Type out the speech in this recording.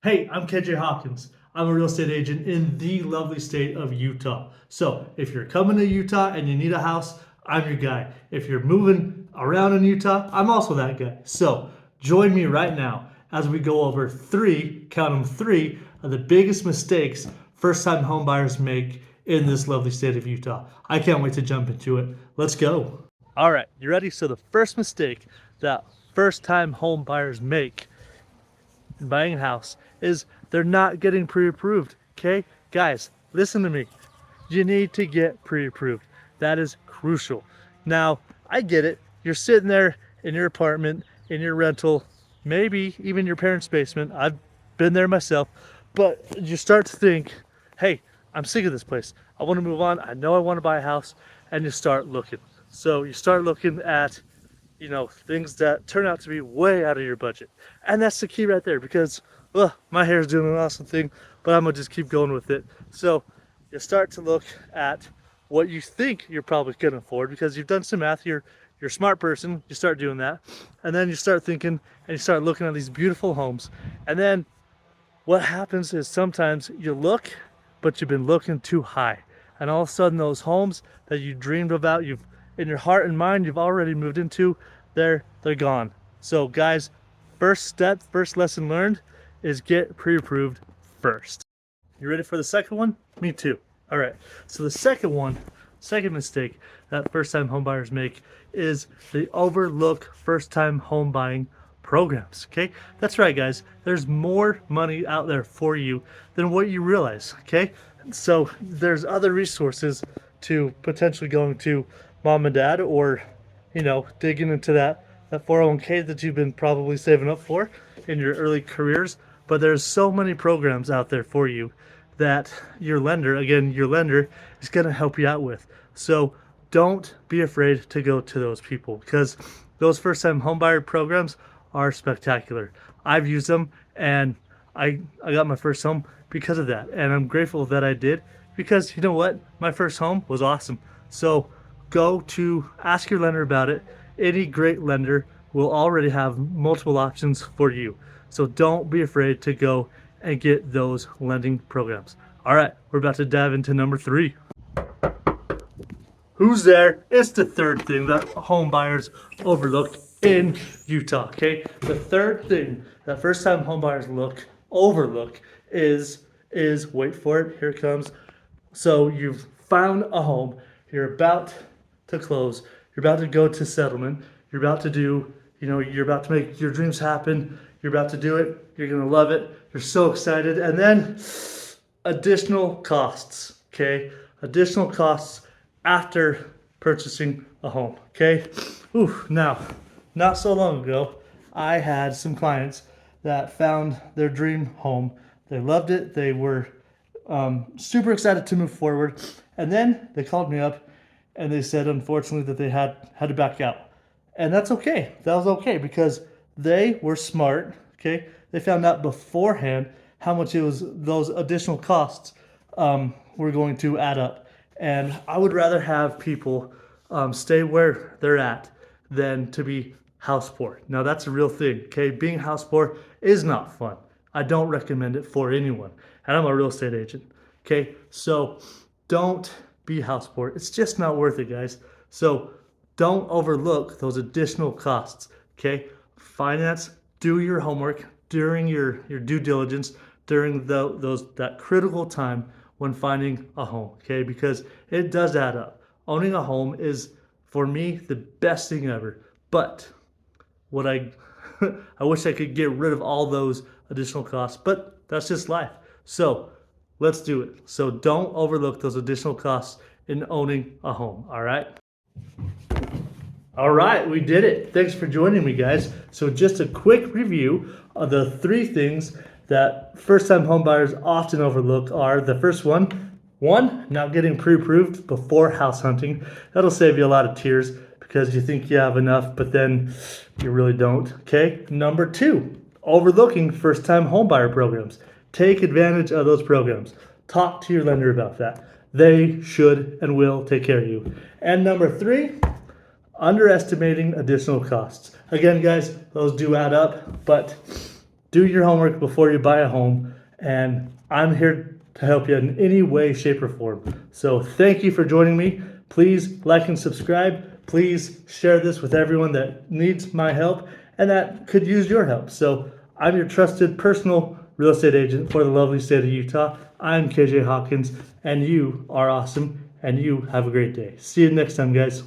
Hey, I'm KJ Hawkins. I'm a real estate agent in the lovely state of Utah. So if you're coming to Utah and you need a house, I'm your guy. If you're moving around in Utah, I'm also that guy. So join me right now as we go over count them three, of the biggest mistakes first-time homebuyers make in this lovely state of Utah. I can't wait to jump into it. Let's go. All right, you ready? So the first mistake that first-time home buyers make in buying a house is they're not getting pre-approved. Okay, guys, listen to me. You need to get pre-approved. That is crucial. Now, I get it. You're sitting there in your apartment, in your rental, maybe even your parents' basement. I've been there myself, but you start to think, hey, I'm sick of this place. I want to move on. I know I want to buy a house, and you start looking. So you start looking at things that turn out to be way out of your budget. And that's the key right there, because my hair's doing an awesome thing, but I'm gonna just keep going with it. So you start to look at what you think you're probably gonna afford because you've done some math. You're a smart person. You start doing that, and then you start thinking and you start looking at these beautiful homes. And then what happens is sometimes you look, but you've been looking too high, and all of a sudden those homes that you dreamed about, you've in your heart and mind, you've already moved into, they're gone. So guys, first step, first lesson learned is get pre-approved first. You ready for the second one? Me too. All right, so the second mistake that first-time home buyers make is they overlook first-time home buying programs. Okay, that's right, guys. There's more money out there for you than what you realize. Okay, so there's other resources to potentially going to mom and dad, or digging into that 401k that you've been probably saving up for in your early careers. But there's so many programs out there for you that your lender is going to help you out with. So don't be afraid to go to those people, because those first-time homebuyer programs are spectacular. I've used them, and I got my first home because of that, and I'm grateful that I did, because you know what, my first home was awesome. So go to ask your lender about it. Any great lender will already have multiple options for you. So don't be afraid to go and get those lending programs. All right, we're about to dive into number 3. Who's there? It's the third thing that home buyers overlook in Utah. Okay, the third thing that first-time home buyers overlook is wait for it. Here it comes. So you've found a home. You're about to close. You're about to go to settlement. You're about to do. You're about to make your dreams happen. You're about to do it. You're gonna love it. You're so excited. And then additional costs. Okay, additional costs after purchasing a home. Okay. Now, not so long ago, I had some clients that found their dream home. They loved it. They were super excited to move forward. And then they called me up and they said, unfortunately, that they had to back out. And that's okay. That was okay, because they were smart. Okay. They found out beforehand how much those additional costs were going to add up. And I would rather have people stay where they're at than to be house poor. Now, that's a real thing. Okay. Being house poor is not fun. I don't recommend it for anyone. And I'm a real estate agent. Okay. So don't be house poor. It's just not worth it, guys. So don't overlook those additional costs. Okay. Do your homework during your due diligence, during that critical time when finding a home. Okay. Because it does add up. Owning a home is, for me, the best thing ever. But what I wish I could get rid of all those additional costs, but that's just life. So let's do it. So don't overlook those additional costs in owning a home. All right. All right, we did it. Thanks for joining me, guys. So just a quick review of the 3 things that first-time home buyers often overlook are: the first one, not getting pre-approved before house hunting. That'll save you a lot of tears, because you think you have enough, but then you really don't. Okay. Number 2, overlooking first-time homebuyer programs. Take advantage of those programs. Talk to your lender about that. They should and will take care of you. And number 3, underestimating additional costs. Again, guys, those do add up, but do your homework before you buy a home. And I'm here to help you in any way, shape, or form. So thank you for joining me. Please like and subscribe. Please share this with everyone that needs my help and that could use your help. So I'm your trusted personal real estate agent for the lovely state of Utah. I'm KJ Hawkins, and you are awesome, and you have a great day. See you next time, guys.